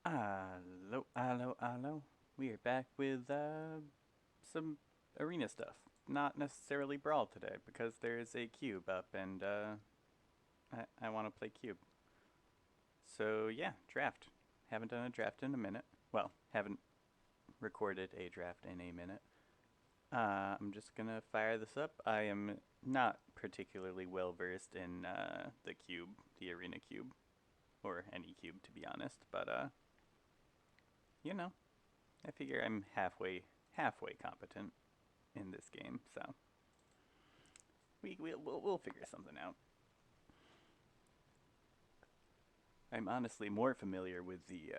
Hello. We are back with some arena stuff. Not necessarily Brawl today, because there's a cube up and I want to play cube. So yeah, draft. Haven't done a draft in a minute. Well, haven't recorded a draft in a minute. I'm just gonna fire this up. I am not particularly well versed in the cube, the arena cube, or any cube to be honest, but you know, I figure I'm halfway competent in this game, so we'll figure something out. I'm honestly more familiar with the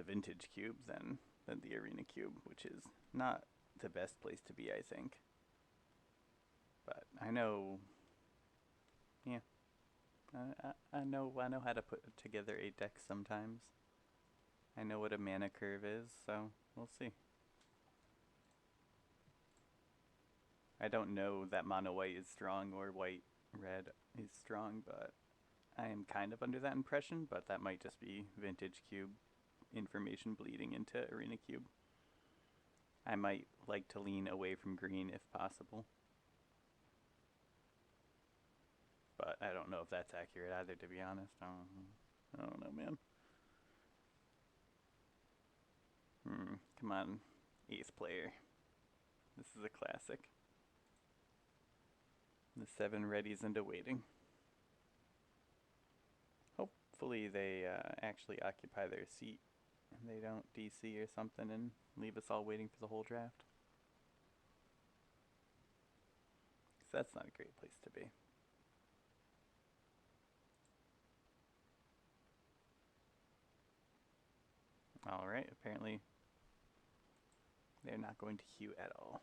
vintage cube than the arena cube, which is not the best place to be, I think. But I know, yeah, I know how to put together a deck sometimes. I know what a mana curve is, so we'll see. I don't know that mono white is strong or white red is strong, but I am kind of under that impression, but that might just be vintage cube information bleeding into arena cube. I might like to lean away from green if possible, but I don't know if that's accurate either, to be honest. I don't know, man. Come on, ace player. This is a classic. The 7 readies into waiting. Hopefully they actually occupy their seat and they don't DC or something and leave us all waiting for the whole draft. 'Cause that's not a great place to be. Alright, apparently they're not going to queue at all.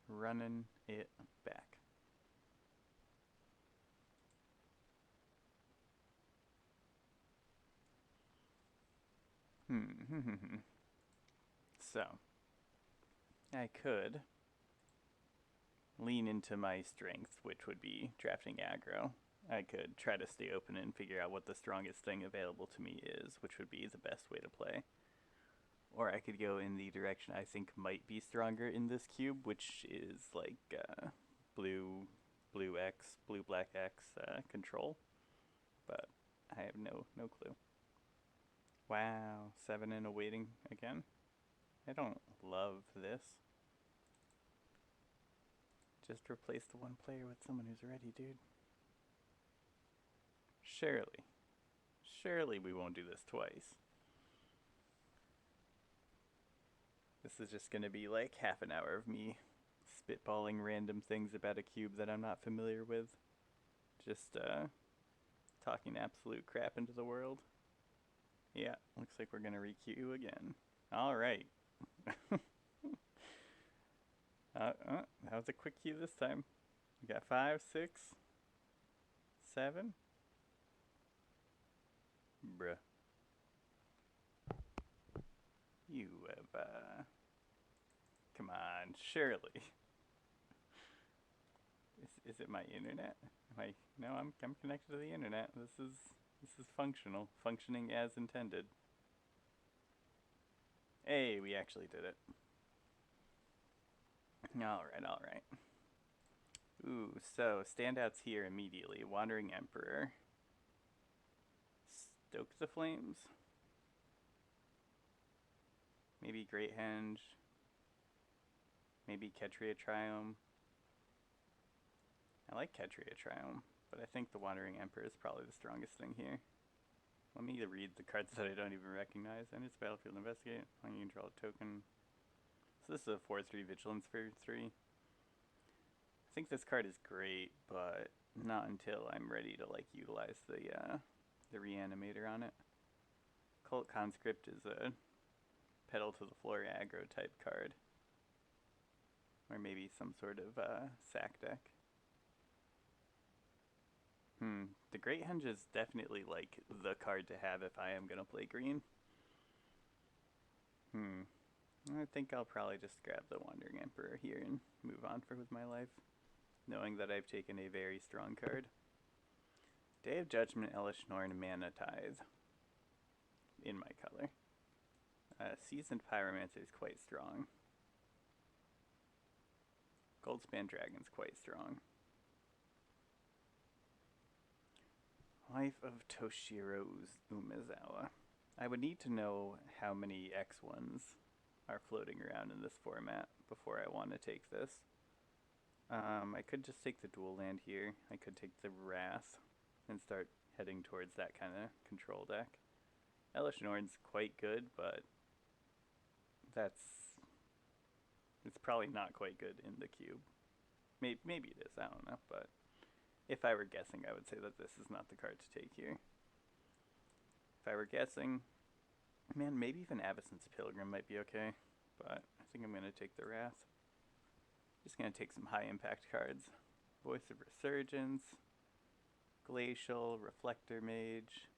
Running it back. So, I could lean into my strength, which would be drafting aggro. I could try to stay open and figure out what the strongest thing available to me is, which would be the best way to play. Or I could go in the direction I think might be stronger in this cube, which is like blue, blue X, blue black X control. But I have no clue. Wow, 7 in a waiting again. I don't love this. Just replace the one player with someone who's ready, dude. Surely we won't do this twice. This is just gonna be like half an hour of me spitballing random things about a cube that I'm not familiar with. Just talking absolute crap into the world. Yeah, looks like we're gonna re-queue again. Alright. That was a quick queue this time. We got 5, 6, 7. Bruh. You have, come on, surely. Is it my internet? No, I'm connected to the internet. This is functional, functioning as intended. Hey, we actually did it. Alright. Ooh, so standouts here immediately. Wandering Emperor. Stoke the Flames. Maybe Great Henge. Maybe Ketria Triome. I like Ketria Triome, but I think the Wandering Emperor is probably the strongest thing here. Let me read the cards that I don't even recognize. Enter this battlefield, investigate. You can draw a token. So this is a 4/3 Vigilance for 3. I think this card is great, but not until I'm ready to like utilize the reanimator on it. Cult Conscript is a pedal to the floor aggro type card. Or maybe some sort of sack deck. The Great Henge is definitely like the card to have if I am gonna play green. I think I'll probably just grab the Wandering Emperor here and move on with my life, knowing that I've taken a very strong card. Day of Judgment, Elish Norn, Mana Tithe in my color. Seasoned Pyromancer is quite strong. Goldspan Dragon's quite strong. Life of Toshiro Umezawa. I would need to know how many X1s are floating around in this format before I want to take this. I could just take the dual land here. I could take the Wrath and start heading towards that kind of control deck. Elish Norn's quite good, but it's probably not quite good in the cube. Maybe it is, I don't know, but if I were guessing, I would say that this is not the card to take here. If I were guessing, man, maybe even Avacyn's Pilgrim might be okay, but I think I'm going to take the Wrath. Just going to take some high impact cards. Voice of Resurgence, Glacial, Reflector Mage.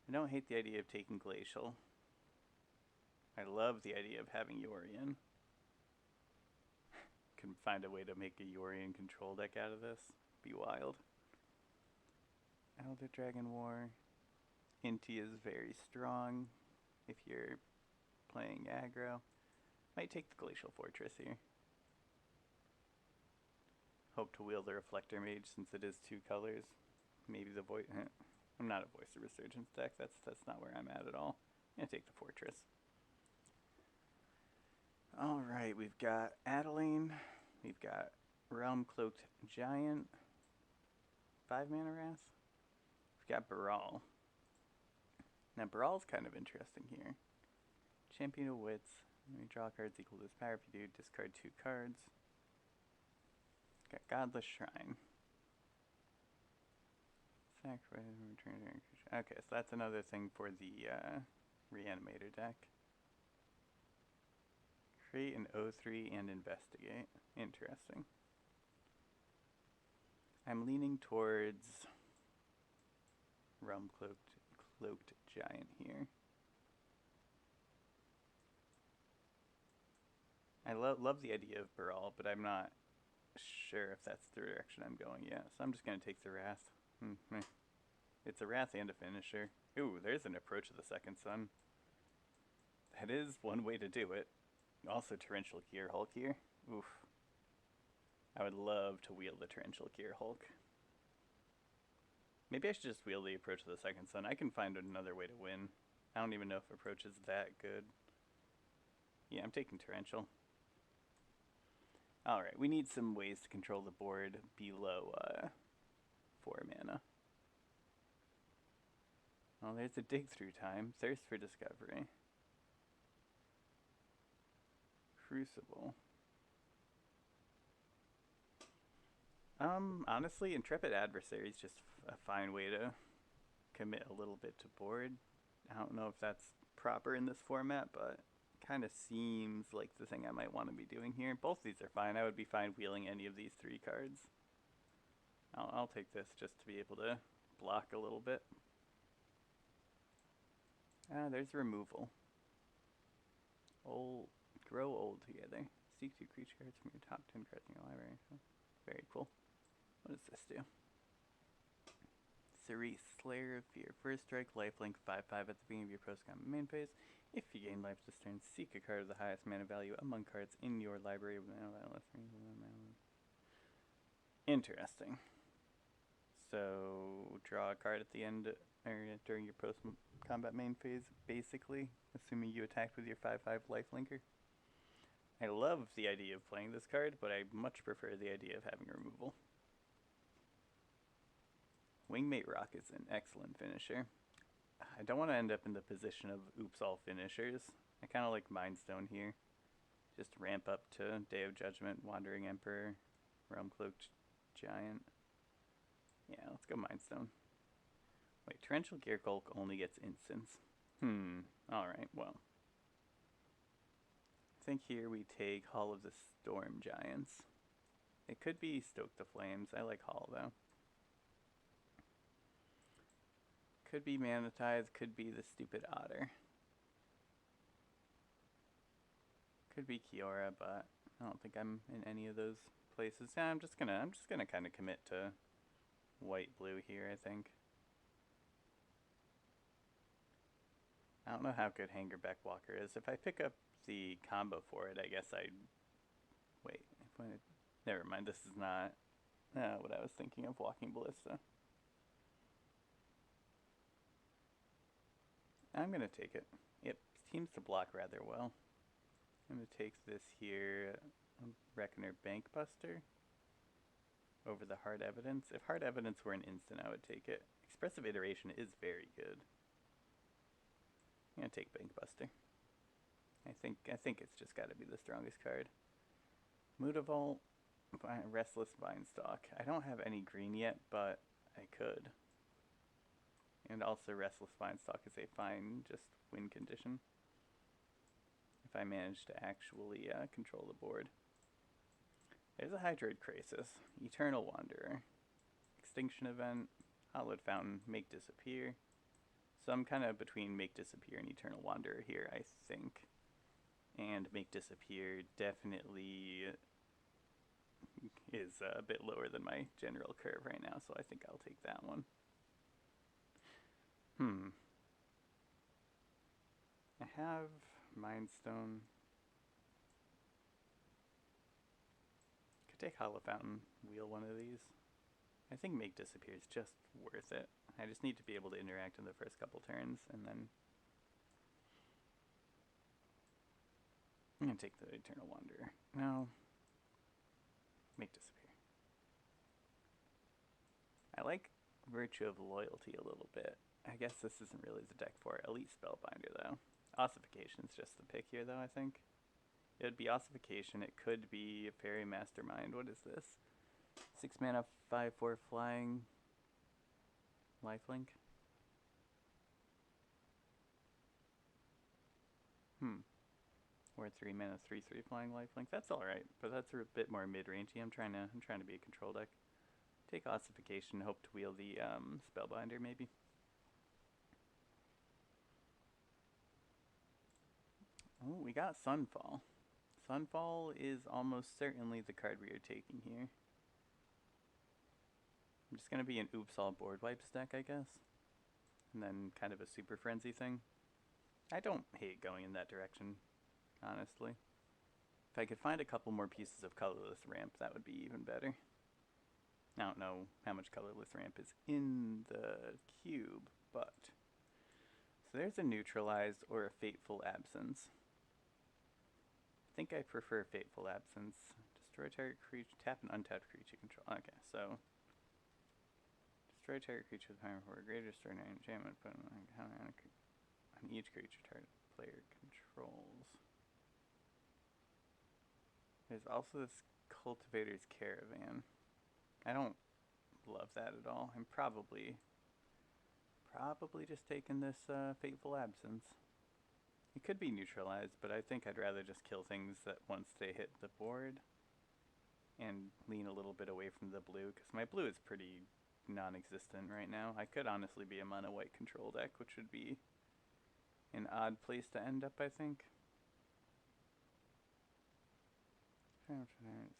I don't hate the idea of taking Glacial. I love the idea of having Yorion. Can find a way to make a Yorion control deck out of this. Be wild. Elder Dragon War. Inti is very strong if you're playing aggro. Might take the Glacial Fortress here. Hope to wield the Reflector Mage since it is 2 colors. Maybe the Voice... I'm not a Voice of Resurgence deck. That's not where I'm at all. I'm going to take the Fortress. Alright, we've got Adeline. We've got Realm Cloaked Giant. 5 mana Wrath. We've got Baral. Now Baral's kind of interesting here. Champion of Wits. When you draw cards equal to this power, if you do, discard 2 cards. Got Godless Shrine. Sacrifice and return to creature. Okay, so that's another thing for the Reanimator deck. Create an O3 and investigate. Interesting. I'm leaning towards Realm Cloaked Giant here. I love the idea of Baral, but I'm not sure if that's the direction I'm going yet. So I'm just going to take the Wrath. It's a Wrath and a finisher. Ooh, there's an Approach of the Second Sun. That is one way to do it. Also Torrential Gear Hulk here. Oof. I would love to wield the Torrential Gear Hulk. Maybe I should just wield the Approach of the Second Sun. I can find another way to win. I don't even know if Approach is that good. Yeah, I'm taking Torrential. Alright, we need some ways to control the board below 4 mana. Well, there's a Dig Through time. Thirst for Discovery. Crucible. Honestly, Intrepid Adversary is just a fine way to commit a little bit to board. I don't know if that's proper in this format, but kind of seems like the thing I might want to be doing here. Both these are fine. I would be fine wheeling any of these 3 cards. I'll take this just to be able to block a little bit. There's removal. Grow old together. Seek 2 creature cards from your top 10 cards in your library. Very cool. What does this do? Cerise, Slayer of Fear. First strike, lifelink, 5/5 at the beginning of your post-combat main phase. If you gain life this turn, seek a card of the highest mana value among cards in your library with mana value less than mana. Interesting. So, draw a card at the end, or during your post-combat main phase, basically, assuming you attacked with your 5/5 lifelinker. I love the idea of playing this card, but I much prefer the idea of having removal. Wingmate Rock is an excellent finisher. I don't want to end up in the position of oops all finishers. I kind of like Mind Stone here. Just ramp up to Day of Judgment, Wandering Emperor, Realm Cloaked Giant. Yeah, let's go Mind Stone. Wait, Torrential Gear Hulk only gets instants. Alright, well. I think here we take Hall of the Storm Giants. It could be Stoke the Flames. I like Hall though. Could be Mana Tithe, could be the stupid Otter. Could be Kiora, but I don't think I'm in any of those places. Yeah, I'm just gonna kind of commit to white-blue here, I think. I don't know how good Hangerbeck Walker is. If I pick up the combo for it, I guess I'd... Wait, never mind, this is not what I was thinking of, Walking Ballista. I'm going to take it. It seems to block rather well. I'm going to take this here, Reckoner Bankbuster, over the Hard Evidence. If Hard Evidence were an instant, I would take it. Expressive Iteration is very good. I'm going to take Bankbuster. I think it's just got to be the strongest card. Mutavault, Restless Vinestalk. I don't have any green yet, but I could. And also Restless Vinestalk is a fine just win condition if I manage to actually control the board. There's a Hydroid Crisis, Eternal Wanderer, Extinction Event, Hallowed Fountain, Make Disappear. So I'm kind of between Make Disappear and Eternal Wanderer here, I think. And Make Disappear definitely is a bit lower than my general curve right now, so I think I'll take that one. I have Mind Stone. Could take Hollow Fountain, wheel one of these. I think Make Disappear is just worth it. I just need to be able to interact in the first couple turns, and then I'm going to take the Eternal Wanderer. No. Make Disappear. I like Virtue of Loyalty a little bit. I guess this isn't really the deck for it. Elite Spellbinder, though. Ossification's just the pick here, though, I think. It would be Ossification. It could be a Fairy Mastermind. What is this? 6 mana, 5/4 flying. Lifelink. Or 3 mana, 3/3 flying lifelink. That's alright, but that's a bit more mid-rangey. I'm trying to be a control deck. Take Ossification, hope to wheel the Spellbinder, maybe. Oh, we got Sunfall. Sunfall is almost certainly the card we are taking here. I'm just going to be an Oops All Board Wipes deck, I guess. And then kind of a Super Frenzy thing. I don't hate going in that direction, honestly. If I could find a couple more pieces of Colorless Ramp, that would be even better. I don't know how much Colorless Ramp is in the cube, but... So there's a Neutralized or a Fateful Absence. I think I prefer Fateful Absence. Destroy target creature, tap an untapped creature control. Okay, so... Destroy target creature with power for a greater extraordinary enchantment, put on each creature target player controls. There's also this Cultivator's Caravan. I don't love that at all. I'm probably just taking this Fateful Absence. It could be neutralized, but I think I'd rather just kill things that once they hit the board and lean a little bit away from the blue, because my blue is pretty non-existent right now. I could honestly be a mono white control deck, which would be an odd place to end up, I think.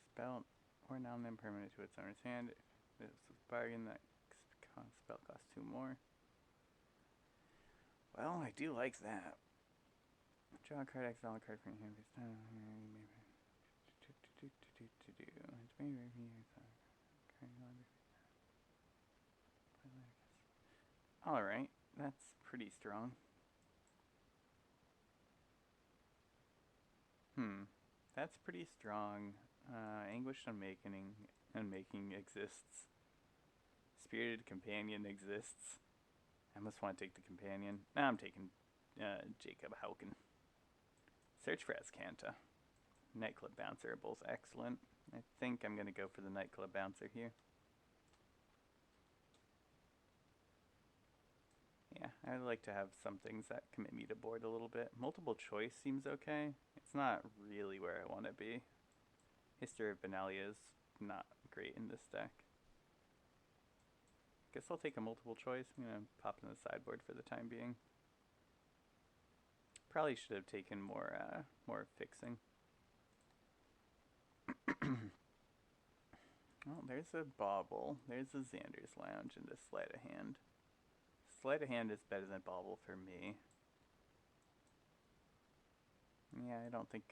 Spell or non-land permanent to its owner's hand. This is a bargain that spell costs 2 more. Well, I do like that. Draw a card, exile a card from your hand. Alright, that's pretty strong. That's pretty strong. Anguished Unmaking exists. Spirited Companion exists. I must want to take the Companion. Now I'm taking Jacob Hauken. Search for Azcanta. Nightclub Bouncer are both excellent. I think I'm going to go for the Nightclub Bouncer here. Yeah, I like to have some things that commit me to board a little bit. Multiple choice seems okay. It's not really where I want to be. History of Benalia is not great in this deck. Guess I'll take a multiple choice. I'm going to pop in the sideboard for the time being. Probably should have taken more fixing. Oh, there's a Bauble. There's a Xander's Lounge and a Sleight of Hand. Sleight of Hand is better than Bauble for me. Yeah, I don't think...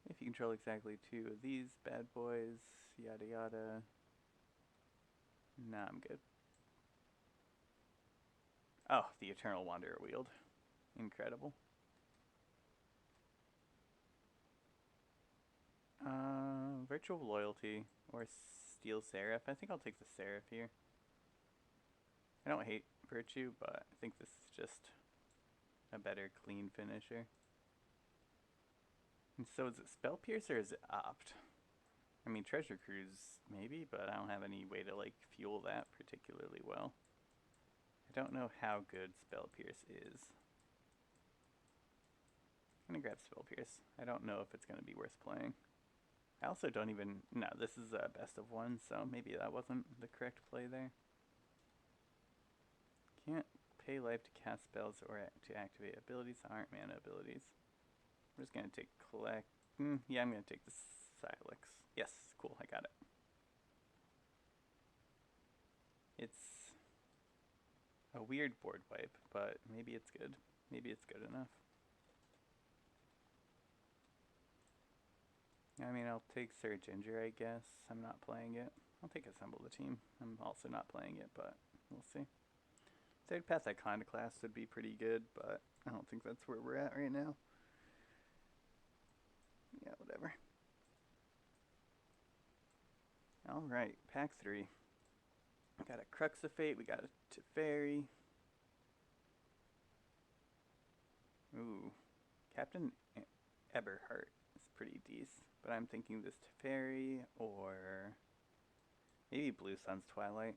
If you control exactly 2 of these bad boys, yada yada. Nah, I'm good. Oh, the Eternal Wanderer Wield. Incredible. Virtual Loyalty or Steel Seraph. I think I'll take the Seraph here. I don't hate Virtue, but I think this is just a better clean finisher. And so is it Spell Pierce or is it Opt? I mean, Treasure Cruise maybe, but I don't have any way to like fuel that particularly well. I don't know how good Spell Pierce is. I'm gonna grab Spell Pierce. I don't know if it's gonna be worth playing. I also don't even... No, this is a best of one, so maybe that wasn't the correct play there. Can't pay life to cast spells or to activate abilities that aren't mana abilities. I'm just gonna take collect... yeah, I'm gonna take the Silex. Yes, cool, I got it. It's a weird board wipe, but maybe it's good. Maybe it's good enough. I mean, I'll take Sir Ginger, I guess. I'm not playing it. I'll take Assemble the Team. I'm also not playing it, but we'll see. Third Path Iconoclast would be pretty good, but I don't think that's where we're at right now. Yeah, whatever. Alright, pack 3. We got a Crux of Fate, we got a Teferi. Ooh, Captain Eberhart is pretty decent, but I'm thinking this Teferi or maybe Blue Sun's Twilight.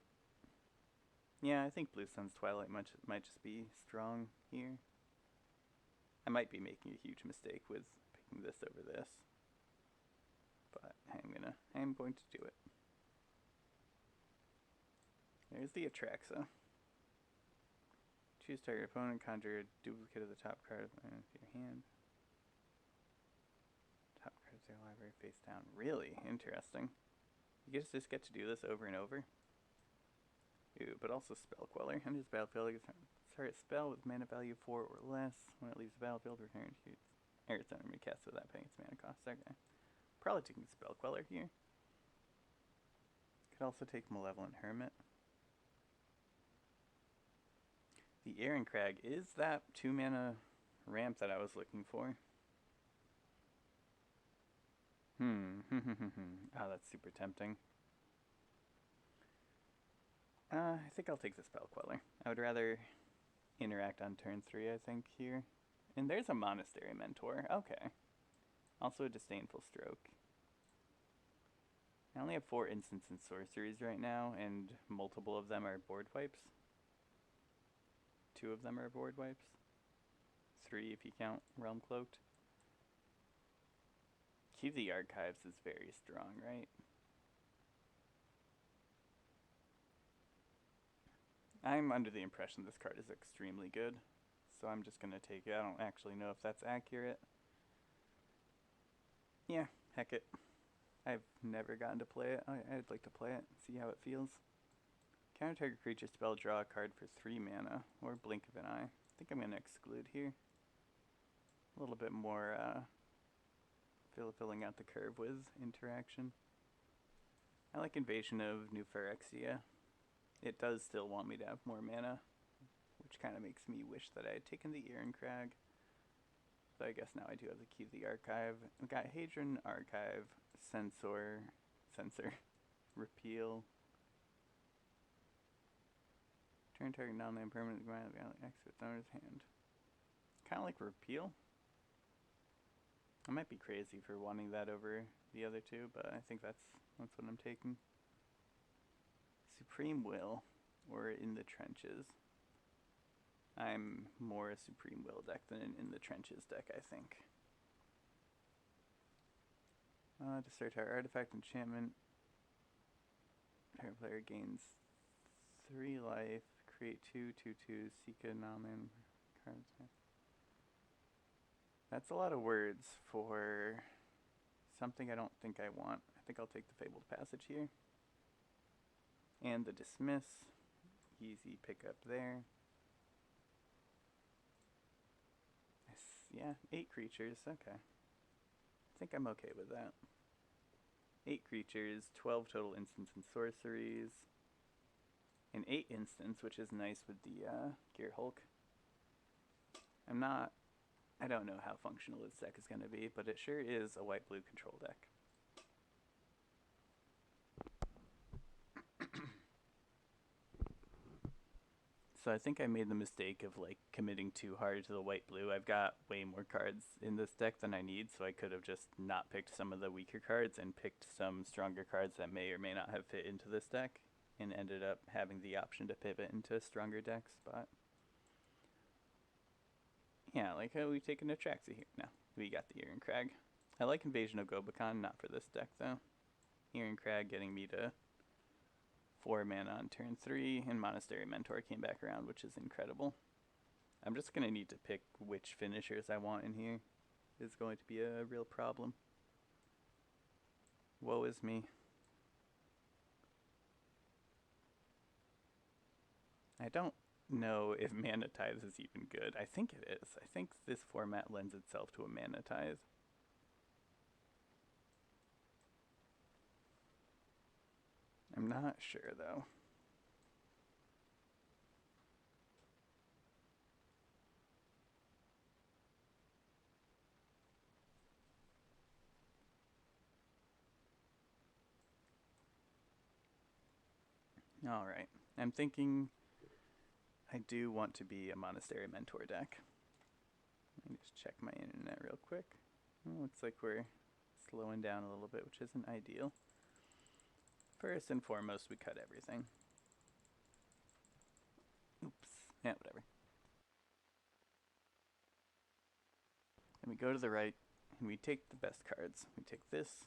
Yeah, I think Blue Sun's Twilight might just be strong here. I might be making a huge mistake with picking this over this, but I'm going to do it. There's the Atraxa. Choose target opponent, conjure a duplicate of the top card of your hand. Top card of their library face down. Really interesting. You just get to do this over and over. Ooh, but also Spell Queller. Enters the battlefield. Target spell with mana value 4 or less. When it leaves the battlefield, return to its owner may cast without paying its mana cost. Okay. Probably taking Spell Queller here. Could also take Malevolent Hermit. The Aaron Crag is that 2 mana ramp that I was looking for. Oh, that's super tempting. I think I'll take the Spell Queller. I would rather interact on turn 3, I think, here. And there's a Monastery Mentor. Okay. Also a Disdainful Stroke. I only have 4 instants and sorceries right now, and multiple of them are board wipes. 2 of them are board wipes. 3 if you count Realm Cloaked. Keep the Archives is very strong, right? I'm under the impression this card is extremely good, so I'm just going to take it. I don't actually know if that's accurate. Yeah, heck it. I've never gotten to play it. I'd like to play it, see how it feels. Counter target creature spell, draw a card for 3 mana, or Blink of an Eye. I think I'm going to exclude here. A little bit more filling out the curve with interaction. I like Invasion of New Phyrexia. It does still want me to have more mana, which kind of makes me wish that I had taken the Iron Crag. But I guess now I do have the key to the archive. We've got Hadron, Archive, Censor, Repeal. Turn target non-land permanent exit owner's hand. Kind of like Repeal. I might be crazy for wanting that over the other 2, but I think that's what I'm taking. Supreme Will, or In the Trenches. I'm more a Supreme Will deck than an In the Trenches deck, I think. To our artifact enchantment. Target player gains 3 life, create 2/2/2, seek a non-land cards. That's a lot of words for something I don't think I want. I think I'll take the Fabled Passage here. And the Dismiss. Easy pickup there. Yeah, 8 creatures, okay. I think I'm okay with that. 8 creatures, 12 total instants and sorceries. An 8 instants, which is nice with the Gear Hulk. I don't know how functional this deck is going to be, but it sure is a white-blue control deck. So I think I made the mistake of like committing too hard to the white-blue. I've got way more cards in this deck than I need, so I could have just not picked some of the weaker cards and picked some stronger cards that may or may not have fit into this deck, and ended up having the option to pivot into a stronger deck spot. Yeah, like how we take an Atraxa here. No, we got the Iron Crag. I like Invasion of Gobakon, not for this deck though. Iron Crag getting me to 4 mana on turn 3, and Monastery Mentor came back around, which is incredible. I'm just going to need to pick which finishers I want in here. Is going to be a real problem. Woe is me. I don't know if Mana Tithe is even good. I think it is. I think this format lends itself to a Mana Tithe. I'm not sure though. Alright. I'm thinking I do want to be a Monastery Mentor deck. Let me just check my internet real quick. Well, looks like we're slowing down a little bit, which isn't ideal. First and foremost, we cut everything. Oops. Yeah, whatever. And we go to the right, and we take the best cards. We take this,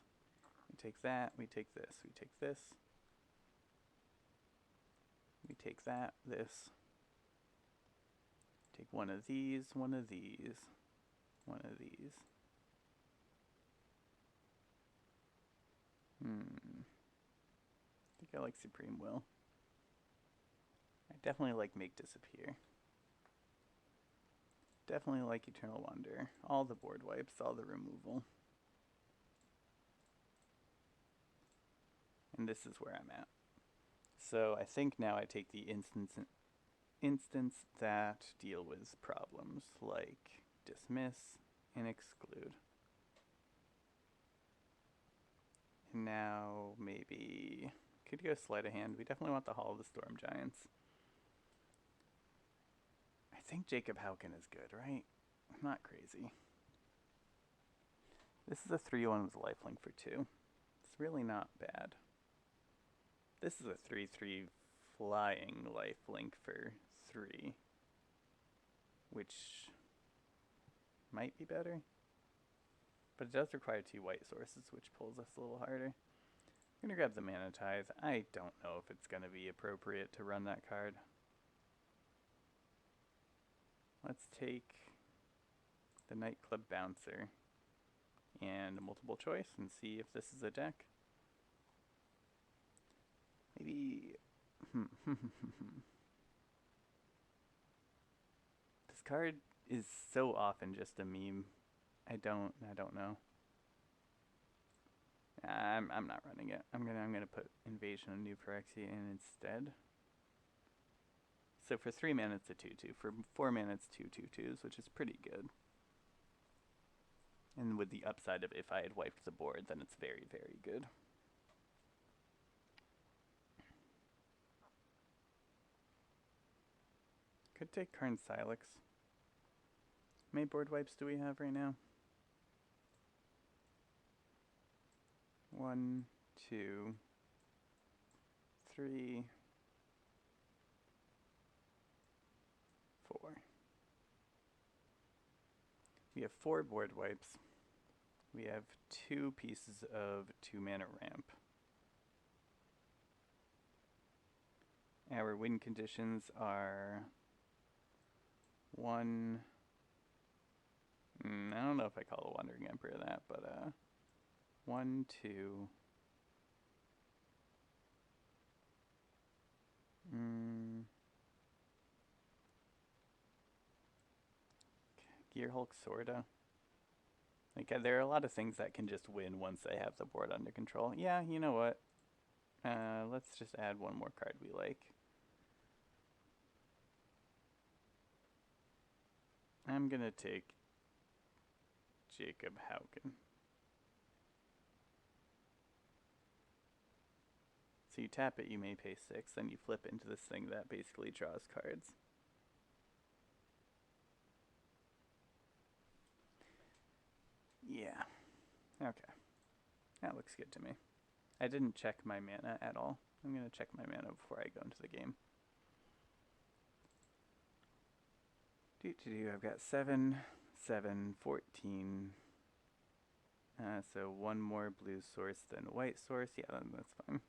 we take that, we take this, we take this. We take that, this. Take one of these, one of these, one of these. I think I like Supreme Will. I definitely like Make Disappear. Definitely like Eternal Wonder. All the board wipes, all the removal. And this is where I'm at. So I think now I take the instants that deal with problems like Dismiss and Exclude. And now maybe could go Sleight of Hand. We definitely want the Hall of the Storm Giants. I think Jacob Hauken is good, right? I'm not crazy. This is a 3-1 with lifelink for 2. It's really not bad. This is a 3-3 flying lifelink for 3, which might be better. But it does require 2 white sources, which pulls us a little harder. I'm going to grab the Mana Tithe. I don't know if it's going to be appropriate to run that card. Let's take the Nightclub Bouncer and a multiple choice and see if this is a deck. Maybe... This card is so often just a meme. I don't know. I'm not running it. I'm gonna put Invasion of New Phyrexia in instead. So for 3 mana it's a 2/2. For 4 mana it's 2 2/2s, which is pretty good. And with the upside of if I had wiped the board, then it's very, very good. Could take Karn Silex. How many board wipes do we have right now? 1, 2, 3, 4. We have 4 board wipes. We have 2 pieces of 2 mana ramp. Our win conditions are 1. I don't know if I call a Wandering Emperor that, but 1, 2, Gear Hulk, sorta. Like, there are a lot of things that can just win once they have the board under control. Yeah, you know what? Let's just add one more card we like. I'm gonna take Jacob Hauken. So you tap it, you may pay 6, then you flip into this thing that basically draws cards. Yeah. Okay. That looks good to me. I didn't check my mana at all. I'm going to check my mana before I go into the game. I've got 7, 7, 14. So one more blue source than white source. Yeah, that's fine.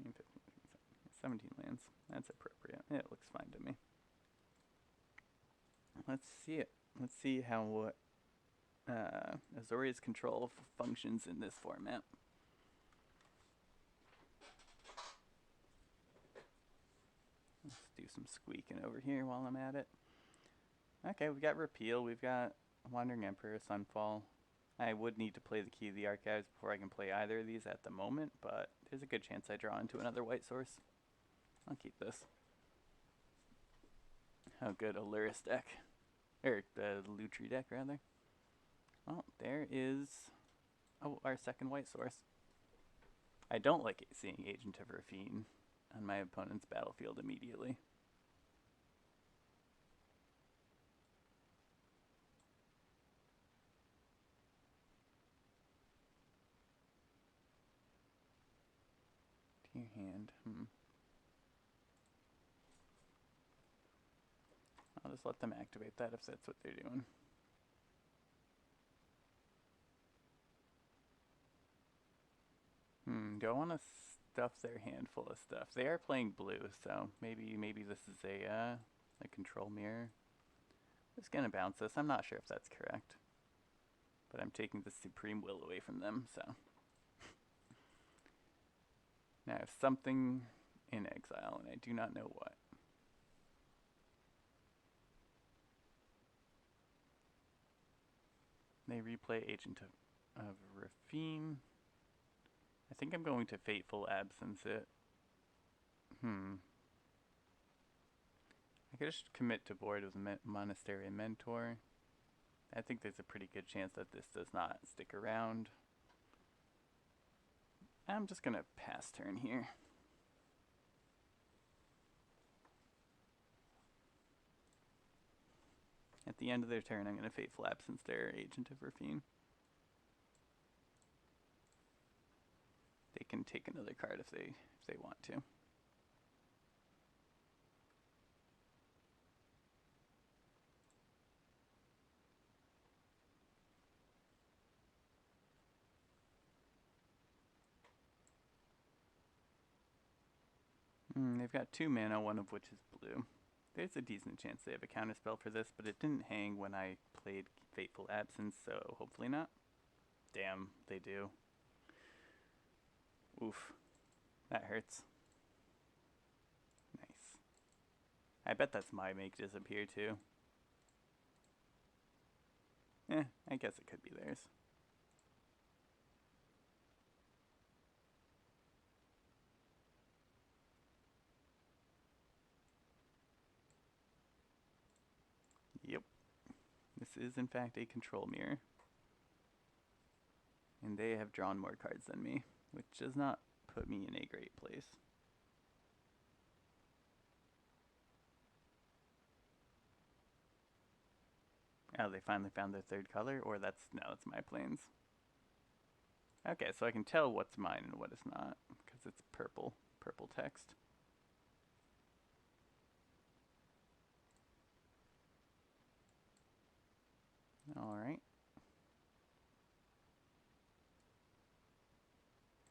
15, 17 lands. That's appropriate. It looks fine to me. Let's see it. Let's see how Azorius control functions in this format. Let's do some squeaking over here while I'm at it. Okay, we've got Repeal, we've got Wandering Emperor, Sunfall. I would need to play the Key of the Archives before I can play either of these at the moment, but there's a good chance I draw into another white source. I'll keep this. Oh good, a Luris deck. Or the Lutri deck, rather. Oh, there is... Oh, our second white source. I don't like seeing Agent of Rafine on my opponent's battlefield immediately. To your hand. I'll just let them activate that if that's what they're doing. Do I want to stuff their hand full of stuff? They are playing blue, so maybe this is a control mirror. I'm just gonna bounce this. I'm not sure if that's correct, but I'm taking the Supreme Will away from them, so. Now I have something in exile, and I do not know what. They replay Agent of Rafine. I think I'm going to Fateful Absence it. I could just commit to board with Monastery and Mentor. I think there's a pretty good chance that this does not stick around. I'm just gonna pass turn here. At the end of their turn, I'm gonna Fateful Absence their Agent of Rafine. They can take another card if they want to. They've got 2 mana, one of which is blue. There's a decent chance they have a counterspell for this, but it didn't hang when I played Fateful Absence, so hopefully not. Damn, they do. Oof. That hurts. Nice. I bet that's my make disappear too. I guess it could be theirs. Yep. This is in fact a control mirror. And they have drawn more cards than me, which does not put me in a great place. Oh, they finally found their third color? Or that's my planes. Okay, so I can tell what's mine and what is not, because it's purple text. Alright.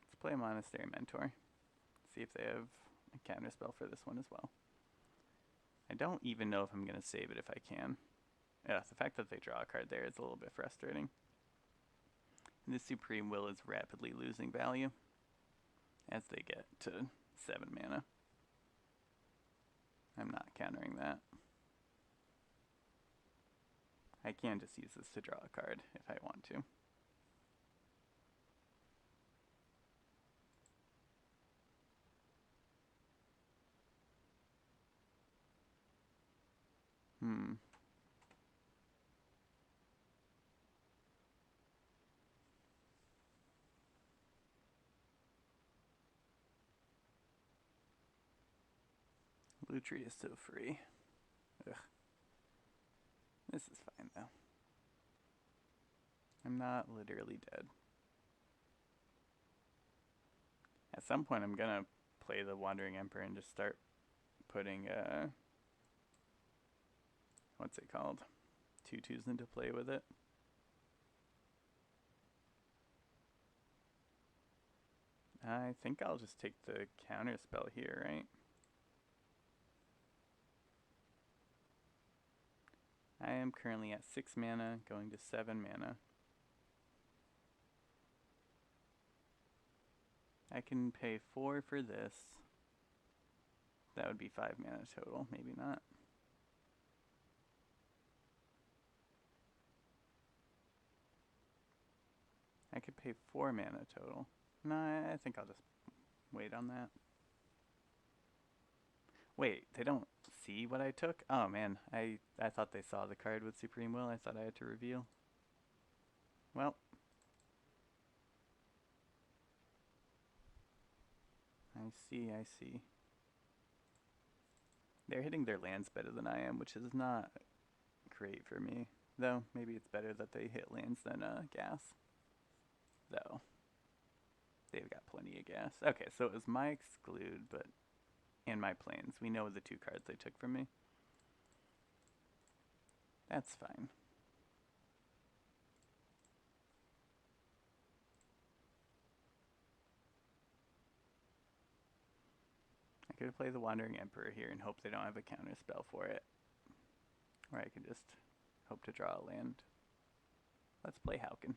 Let's play Monastery Mentor. See if they have a counterspell for this one as well. I don't even know if I'm going to save it if I can. Yeah, the fact that they draw a card there is a little bit frustrating. And the Supreme Will is rapidly losing value as they get to 7 mana. I'm not countering that. I can just use this to draw a card if I want to. Lutri is still free. Ugh. This is fine, though. I'm not literally dead. At some point, I'm gonna play the Wandering Emperor and just start putting, what's it called? 2/2s into play with it. I think I'll just take the counter spell here, right? I am currently at 6 mana, going to 7 mana. I can pay 4 for this. That would be 5 mana total, maybe not. I could pay 4 mana total. No, I think I'll just wait on that. Wait, they don't see what I took? Oh man, I thought they saw the card with Supreme Will. I thought I had to reveal. Well. I see. They're hitting their lands better than I am, which is not great for me. Though, maybe it's better that they hit lands than gas. Though. They've got plenty of gas. Okay, so it was my exclude, but... and my planes. We know the 2 cards they took from me. That's fine. I could play the Wandering Emperor here and hope they don't have a counter spell for it. Or I could just hope to draw a land. Let's play Hauken.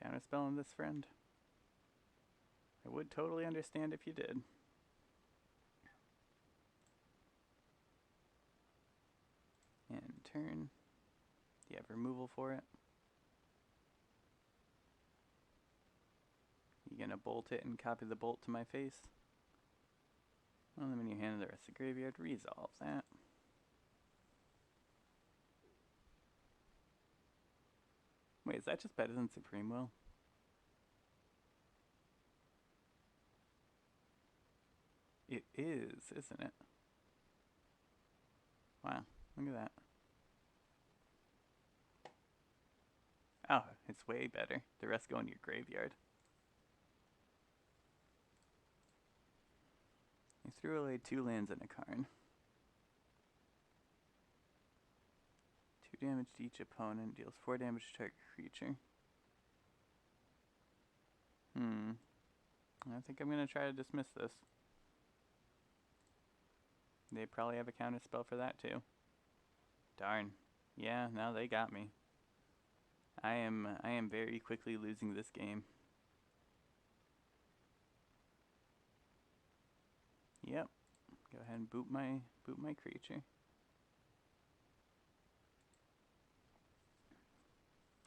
Counterspell on this, friend? I would totally understand if you did. And turn. Do you have removal for it? You gonna bolt it and copy the bolt to my face? Well, then when you hand the rest of the graveyard, resolve that. Wait, is that just better than Supreme Will? It is, isn't it? Wow, look at that. Oh, it's way better. The rest go in your graveyard. I threw away 2 lands and a Karn. 2 damage to each opponent, deals 4 damage to target creature. I think I'm gonna try to dismiss this. They probably have a counter spell for that too. Darn. Yeah, now they got me. I am very quickly losing this game. Yep. Go ahead and boot my creature.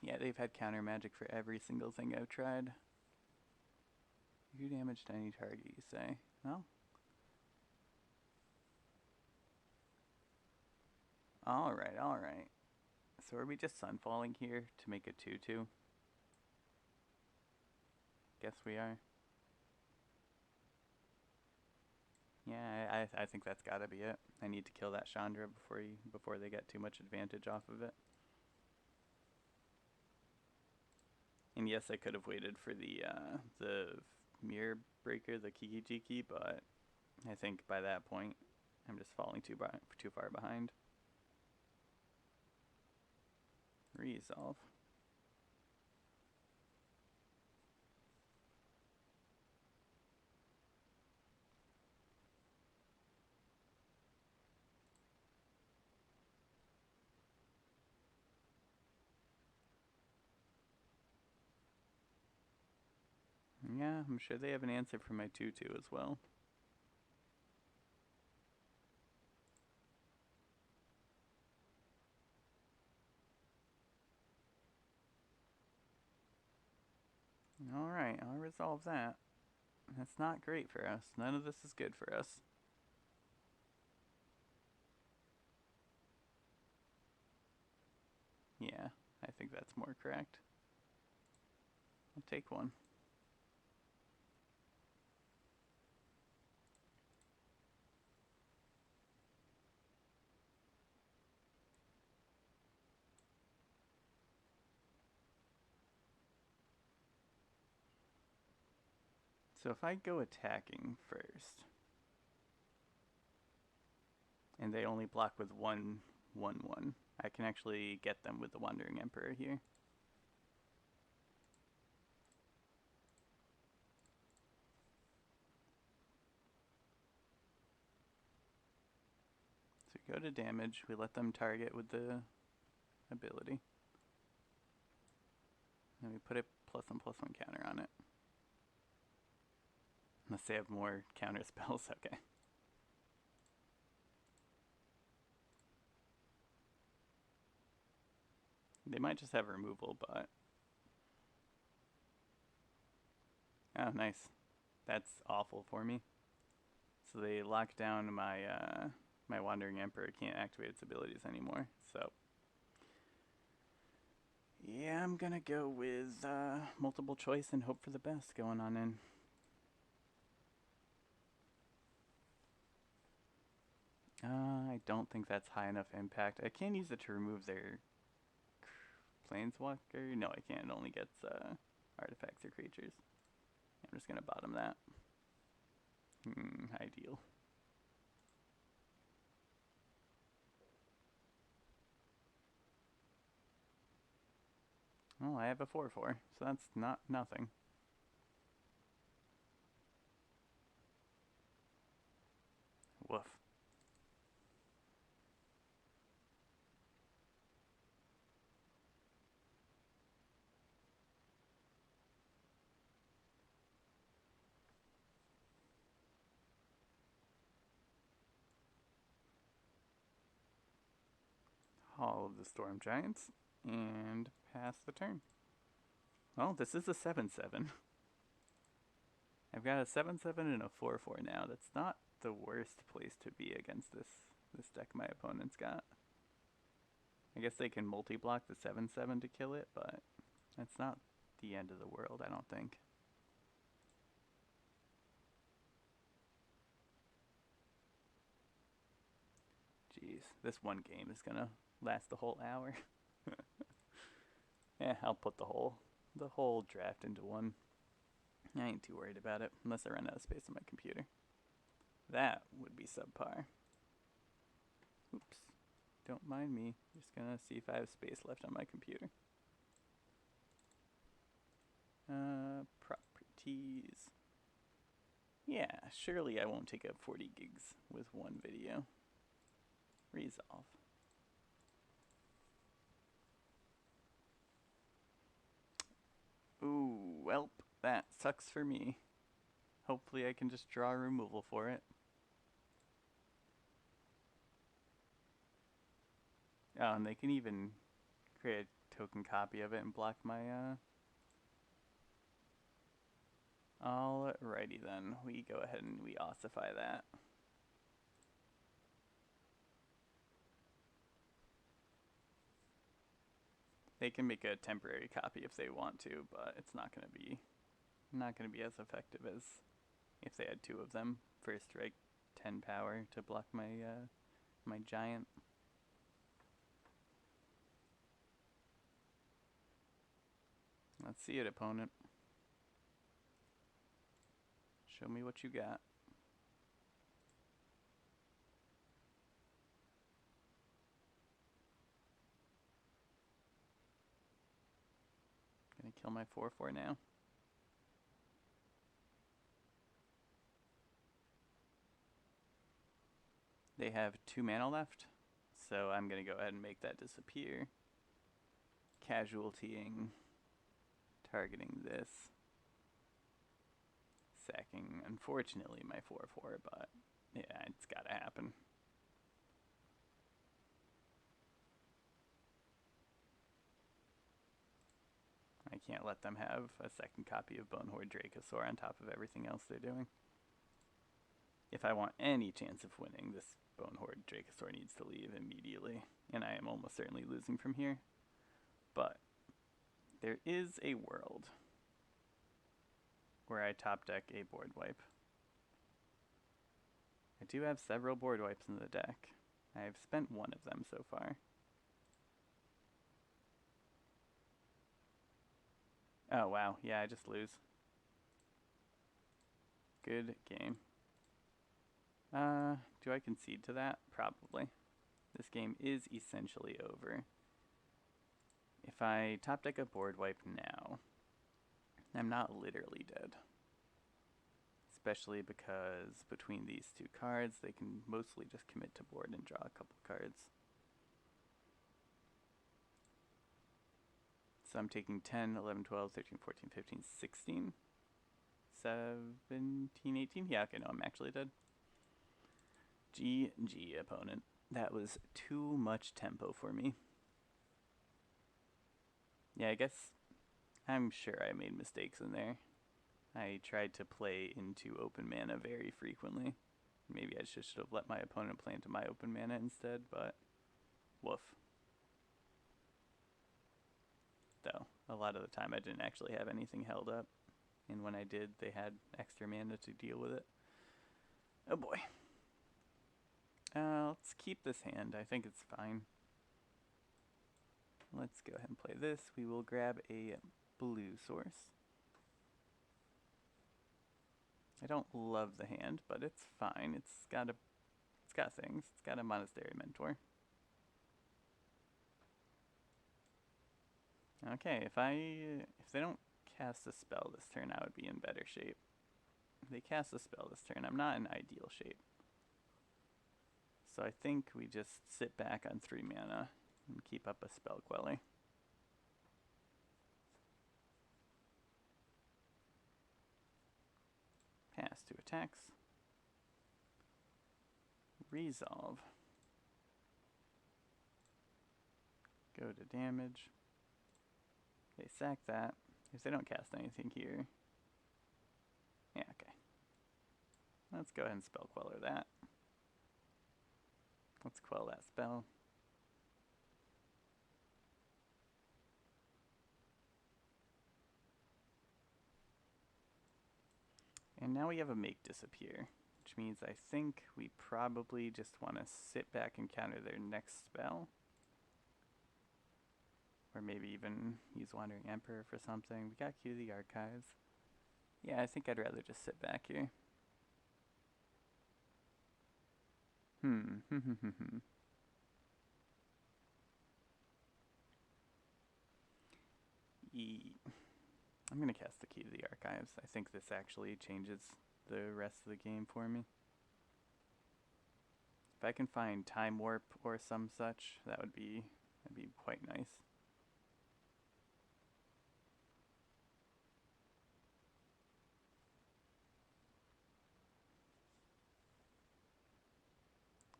Yeah, they've had counter magic for every single thing I've tried. You damage to any target, you say? Well. Alright. So are we just sunfalling here to make a 2/2? Guess we are. Yeah, I think that's gotta be it. I need to kill that Chandra before they get too much advantage off of it. And yes, I could have waited for the Mirror Breaker, the Kiki Jiki, but I think by that point, I'm just falling too far behind. Resolve. Yeah, I'm sure they have an answer for my 2/2 as well. there's all of that. That's not great for us. None of this is good for us. Yeah, I think that's more correct. I'll take one. So if I go attacking first, and they only block with 1/1/1, I can actually get them with the Wandering Emperor here. So we go to damage, we let them target with the ability. And we put a +1/+1 counter on it. Unless they have more counter spells, okay. They might just have removal, but... Oh, nice. That's awful for me. So they lock down my my Wandering Emperor. Can't activate its abilities anymore. So yeah, I'm gonna go with multiple choice and hope for the best going on in. I don't think that's high enough impact. I can use it to remove their Planeswalker. No, I can't. It only gets artifacts or creatures. I'm just gonna bottom that. Ideal. Well, I have a 4/4, so that's not nothing. Woof. Hall of the Storm Giants, and pass the turn. Well, this is a 7/7. I've got a 7/7 and a 4/4 now. That's not the worst place to be against this deck my opponent's got. I guess they can multi-block the 7/7 to kill it, but that's not the end of the world, I don't think. Jeez, this one game is gonna last the whole hour. Yeah, I'll put the whole draft into one. I ain't too worried about it, unless I run out of space on my computer. That would be subpar. Oops. Don't mind me. Just gonna see if I have space left on my computer. Properties. Yeah, surely I won't take up 40 gigs with one video. Resolve. Ooh, welp, that sucks for me. Hopefully I can just draw removal for it. Oh, and they can even create a token copy of it and block my, Alrighty then, we go ahead and we ossify that. They can make a temporary copy if they want to, but it's not gonna be as effective as if they had two of them. First strike, 10 power to block my my giant. Let's see it, opponent. Show me what you got. Gonna kill my 4/4 now. They have 2 mana left, so I'm gonna go ahead and make that disappear. Casualtying, targeting this. Sacking, unfortunately, my 4/4, but yeah, it's gotta happen. I can't let them have a second copy of Bonehorde Dracosaur on top of everything else they're doing. If I want any chance of winning, this Bonehorde Dracosaur needs to leave immediately, and I am almost certainly losing from here. But there is a world where I top deck a board wipe. I do have several board wipes in the deck. I have spent one of them so far. Oh wow, yeah, I just lose. Good game. Do I concede to that? Probably. This game is essentially over. If I top deck a board wipe now, I'm not literally dead. Especially because between these two cards, they can mostly just commit to board and draw a couple cards. So I'm taking 10, 11, 12, 13, 14, 15, 16, 17, 18. Yeah, okay, no, I'm actually dead. GG, opponent. That was too much tempo for me. Yeah, I guess I'm sure I made mistakes in there. I tried to play into open mana very frequently. Maybe I should have let my opponent play into my open mana instead, but woof. Though, a lot of the time I didn't actually have anything held up, and when I did, they had extra mana to deal with it. Oh boy. Let's keep this hand. I think it's fine. Let's go ahead and play this. We will grab a blue source. I don't love the hand, but it's fine. It's got things. It's got a Monastery Mentor. Okay, if they don't cast a spell this turn, I would be in better shape. If they cast a spell this turn, I'm not in ideal shape. So I think we just sit back on 3 mana and keep up a spell queller. Pass 2 attacks. Resolve. Go to damage. They sack that. If they don't cast anything here. Yeah, okay. Let's go ahead and spell queller that. Let's quell that spell. And now we have a make disappear, which means I think we probably just want to sit back and counter their next spell. Or maybe even use Wandering Emperor for something. We got Q the Archives. Yeah, I think I'd rather just sit back here. I'm going to cast the Key to the Archives. I think this actually changes the rest of the game for me. If I can find Time Warp or some such, that'd be quite nice.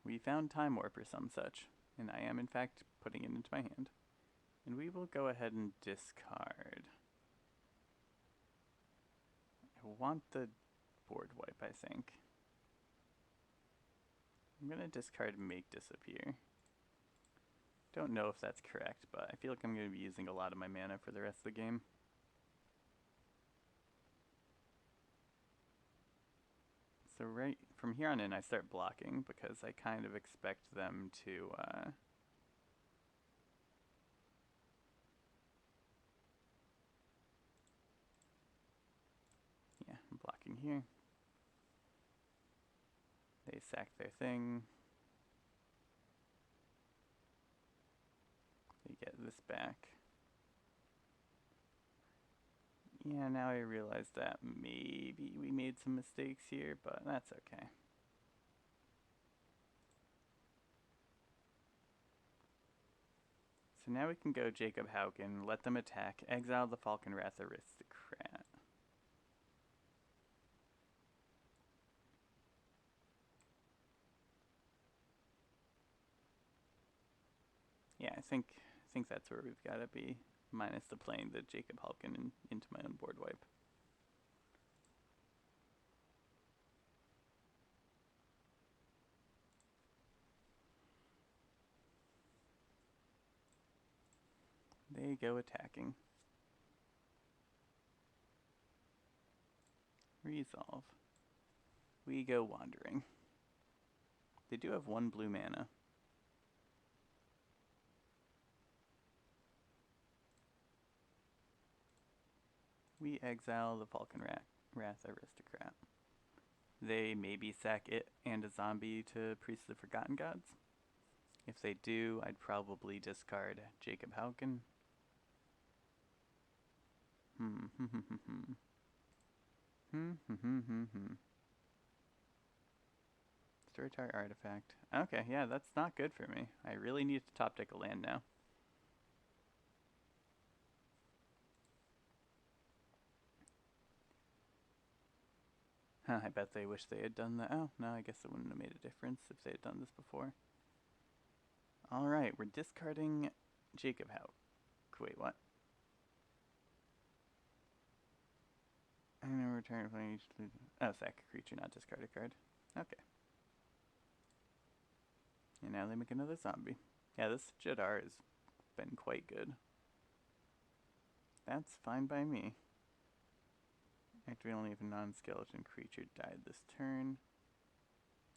We found Time Warp or some such, and I am in fact putting it into my hand. And we will go ahead and discard. I want the board wipe, I think. I'm going to discard Make Disappear. Don't know if that's correct, but I feel like I'm going to be using a lot of my mana for the rest of the game. So right from here on in, I start blocking because I kind of expect them to yeah, I'm blocking here. They sack their thing. They get this back. Yeah, now I realize that maybe we made some mistakes here, but that's okay. So now we can go Jacob Hauken, let them attack, exile the Falconwrath Aristocrat. Yeah, I think that's where we've got to be. minus the playing the Jacob Halkin into my own board wipe. They go attacking. Resolve. We go wandering. They do have 1 blue mana. We exile the Falcon Wrath Aristocrat. They maybe sack it and a zombie to Priest of the Forgotten Gods. If they do, I'd probably discard Jacob Halkin. Storytime artifact. Okay, yeah, that's not good for me. I really need to top deck a land now. I bet they wish they had done that. Oh, no, I guess it wouldn't have made a difference if they had done this before. Alright, we're discarding Jacob Halk. Wait, what? I'm going to return playing each... Oh, sack a creature, not discard a card. Okay. And now they make another zombie. Yeah, this Jadar has been quite good. That's fine by me. Activate only if a non-skeleton creature died this turn.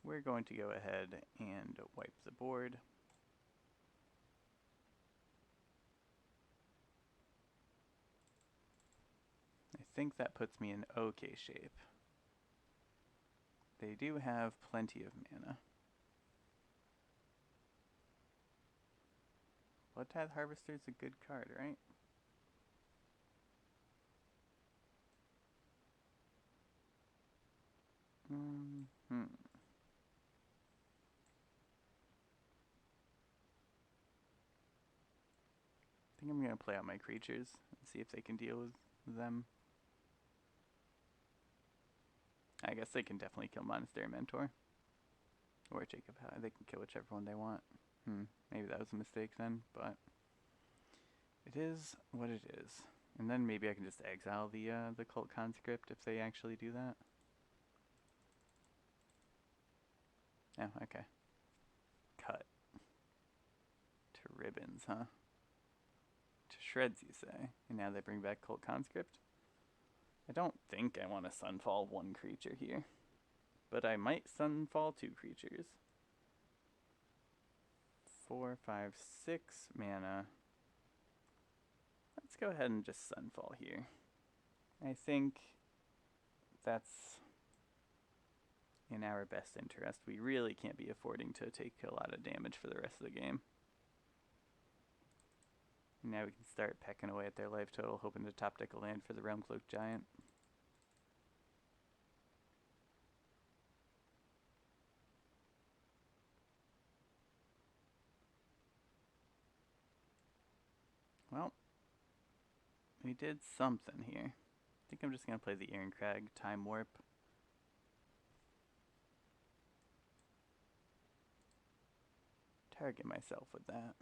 We're going to go ahead and wipe the board. I think that puts me in okay shape. They do have plenty of mana. Blood Tithe Harvester's a good card, right? I think I'm going to play out my creatures and see if they can deal with them. I guess they can definitely kill Monastery Mentor. Or Jacob. They can kill whichever one they want. Maybe that was a mistake then, but it is what it is. And then maybe I can just exile the Cult Conscript if they actually do that. Oh, okay. Cut. To ribbons, huh? To shreds, you say. And now they bring back Cult Conscript? I don't think I want to Sunfall 1 creature here. But I might Sunfall 2 creatures. 4, 5, 6 mana. Let's go ahead and just Sunfall here. I think that's in our best interest. We really can't be affording to take a lot of damage for the rest of the game. Now we can start pecking away at their life total, hoping to top deck a land for the Realm Cloaked Giant. Well, we did something here. I think I'm just going to play the Ironcrag Time Warp. Target myself with that.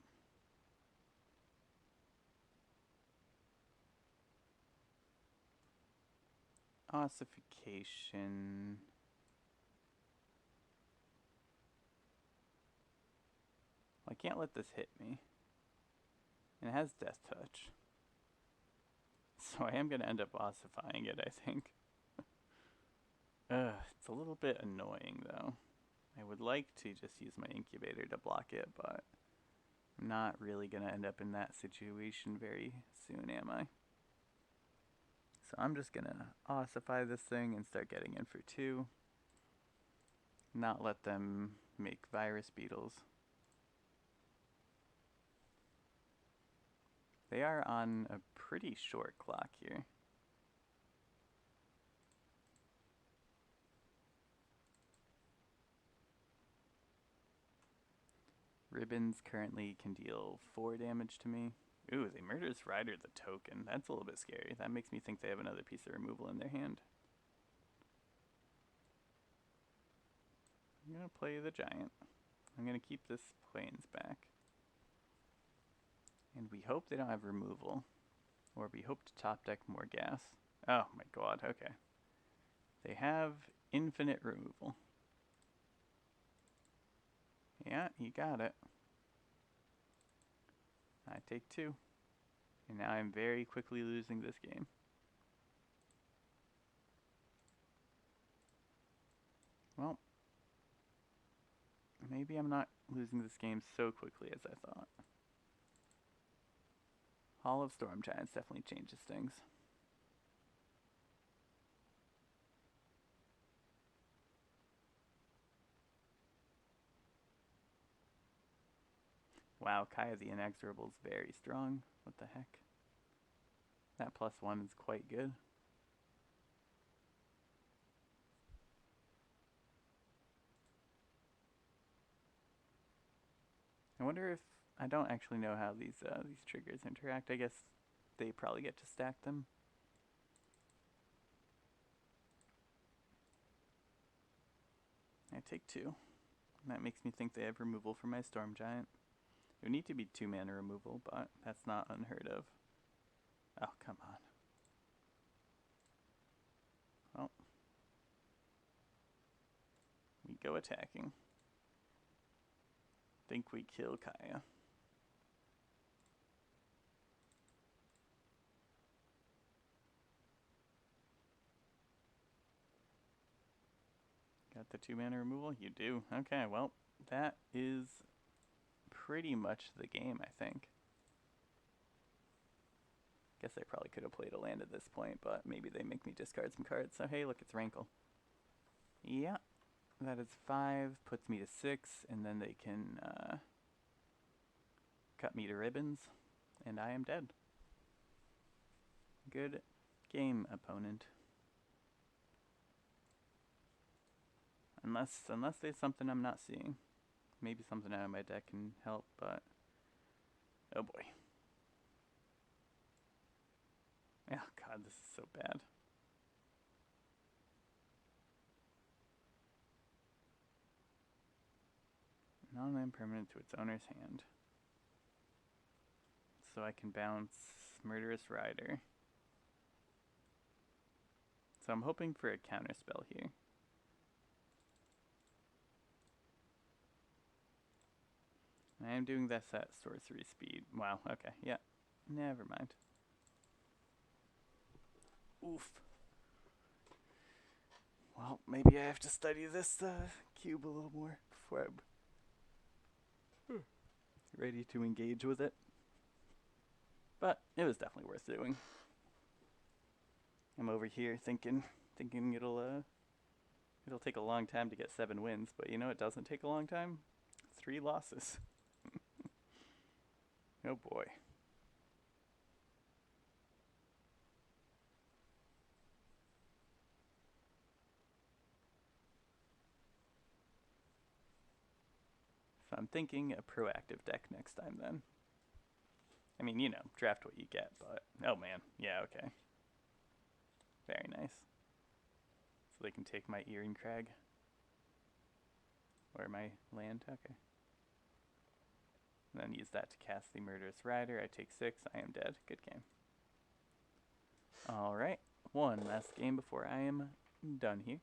Ossification. Well, I can't let this hit me. And it has Death Touch. So I am going to end up ossifying it, I think. It's a little bit annoying, though. I would like to just use my incubator to block it, but I'm not really going to end up in that situation very soon, am I? So I'm just going to ossify this thing and start getting in for 2. Not let them make virus beetles. They are on a pretty short clock here. Ribbons currently can deal 4 damage to me. Ooh, they Murderous Rider the token. That's a little bit scary. That makes me think they have another piece of removal in their hand. I'm going to play the Giant. I'm going to keep this Plains back. And we hope they don't have removal. Or we hope to top deck more gas. Oh my god, okay. They have infinite removal. Yeah, you got it. I take 2. And now I'm very quickly losing this game. Well, maybe I'm not losing this game so quickly as I thought. Hall of Storm Giants definitely changes things. Wow, Kaya the Inexorable is very strong. What the heck? That +1 is quite good. I wonder if I don't actually know how these triggers interact. I guess they probably get to stack them. I take 2. That makes me think they have removal for my Storm Giant. It would need to be 2 mana removal, but that's not unheard of. Oh, come on. Well, we go attacking. Think we kill Kaya. Got the 2 mana removal? You do. Okay, well, that is pretty much the game, I think. Guess I probably could have played a land at this point, but maybe they make me discard some cards. So hey, look, it's Rankle. Yeah, that is 5, puts me to 6, and then they can cut me to ribbons, and I am dead. Good game, opponent. Unless there's something I'm not seeing. Maybe something out of my deck can help, but oh boy. Oh god, this is so bad. Non-land permanent to its owner's hand. So I can bounce Murderous Rider. So I'm hoping for a counter spell here. I am doing this at sorcery speed. Wow, okay, yeah. Never mind. Oof. Well, maybe I have to study this cube a little more before I'm ready to engage with it. But it was definitely worth doing. I'm over here thinking it'll take a long time to get 7 wins, but you know it doesn't take a long time? 3 losses. Oh boy. So I'm thinking a proactive deck next time then. I mean, you know, draft what you get, but oh man, yeah, okay. Very nice. So they can take my Earring Crag. Or my land, okay. And then use that to cast the Murderous Rider. I take 6, I am dead. Good game. Alright, one last game before I am done here.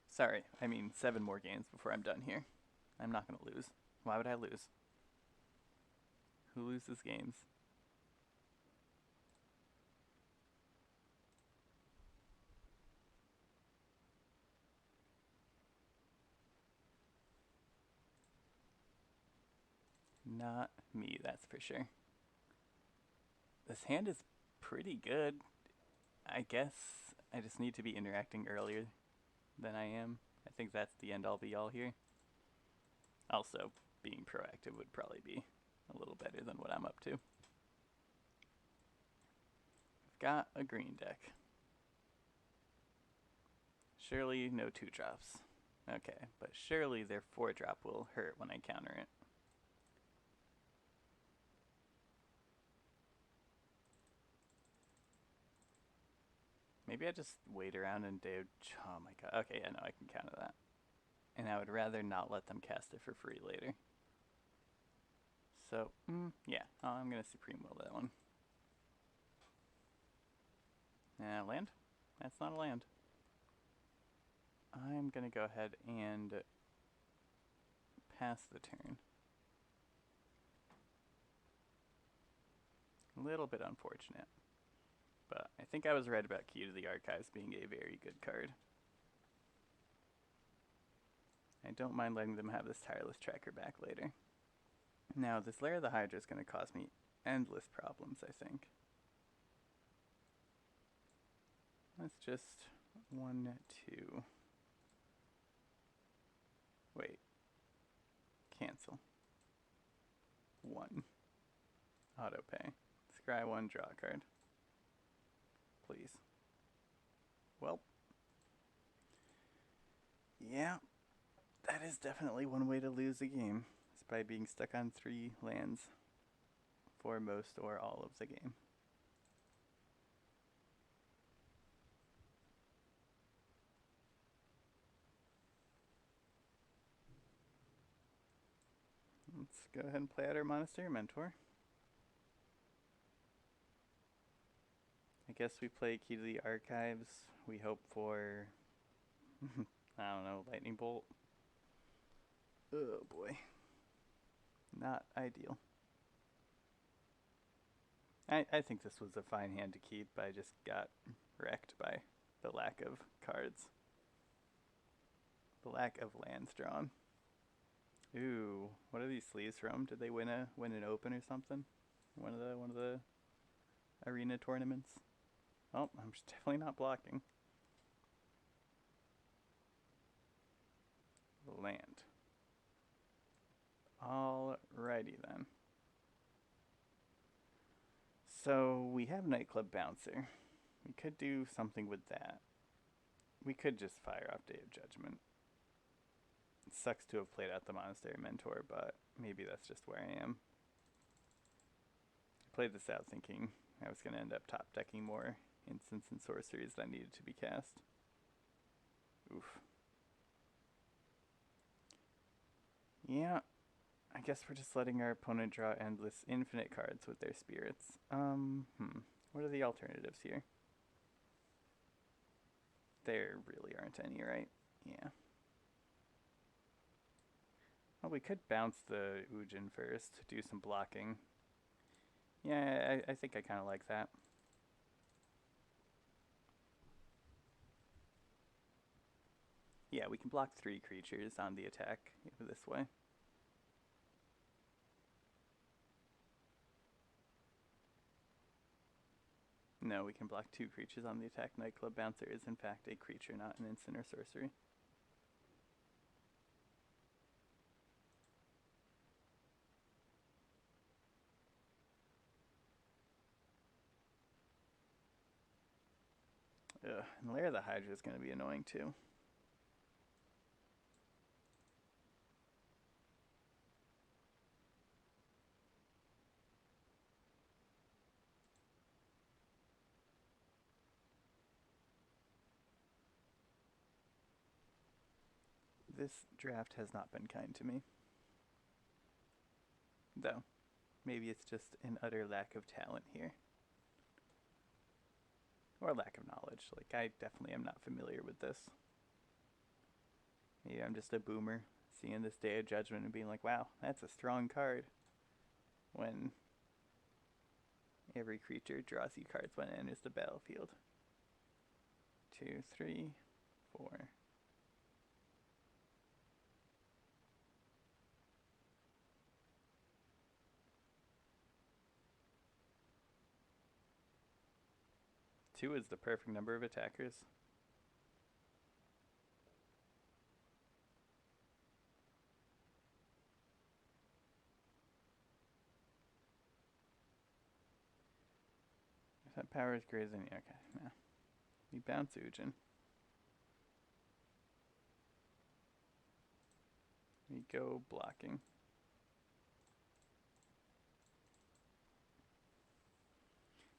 Sorry, I mean 7 more games before I'm done here. I'm not going to lose. Why would I lose? Who loses games? Not me, that's for sure. This hand is pretty good. I guess I just need to be interacting earlier than I am. I think that's the end all be all here. Also, being proactive would probably be a little better than what I'm up to. I've got a green deck. Surely no 2-drops. Okay, but surely their 4-drop will hurt when I counter it. Maybe I just wait around and do. Oh my god. Okay, yeah, no, I can counter that. And I would rather not let them cast it for free later. So, yeah, I'm gonna Supreme Will that one. Land? That's not a land. I'm gonna go ahead and pass the turn. A little bit unfortunate. But I think I was right about Key to the Archives being a very good card. I don't mind letting them have this Tireless Tracker back later. Now, this Lair of the Hydra is going to cause me endless problems, I think. Let's just 1, 2. Wait. Cancel. 1. Auto pay. Scry 1, draw a card. Please. Well. Yeah. That is definitely one way to lose a game. It's by being stuck on 3 lands for most or all of the game. Let's go ahead and play out our Monastery Mentor. I guess we play Key to the Archives. We hope for, I don't know, Lightning Bolt. Oh boy. Not ideal. I think this was a fine hand to keep. I just got wrecked by the lack of cards. The lack of lands drawn. Ooh, what are these sleeves from? Did they win an open or something? One of the arena tournaments? Oh, I'm definitely not blocking. Land. Alrighty then. So we have Nightclub Bouncer. We could do something with that. We could just fire off Day of Judgment. It sucks to have played out the Monastery Mentor, but maybe that's just where I am. I played this out thinking I was going to end up top decking more instants and sorceries that needed to be cast. Oof. Yeah, I guess we're just letting our opponent draw endless infinite cards with their spirits. What are the alternatives here? There really aren't any, right? Yeah. Well, we could bounce the Ujin first, do some blocking. Yeah, I think I kind of like that. Yeah, we can block 3 creatures on the attack this way. No, we can block 2 creatures on the attack. Nightclub Bouncer is in fact a creature, not an instant or sorcery. Ugh, and Lair of the Hydra is going to be annoying too. This draft has not been kind to me. Though, maybe it's just an utter lack of talent here. Or lack of knowledge. Like, I definitely am not familiar with this. Maybe I'm just a boomer seeing this Day of Judgment and being like, wow, that's a strong card. When every creature draws you cards when it enters the battlefield. 2, 3, 4. Two is the perfect number of attackers. If that power is greater than... Okay, no. We bounce Ujin. We go blocking.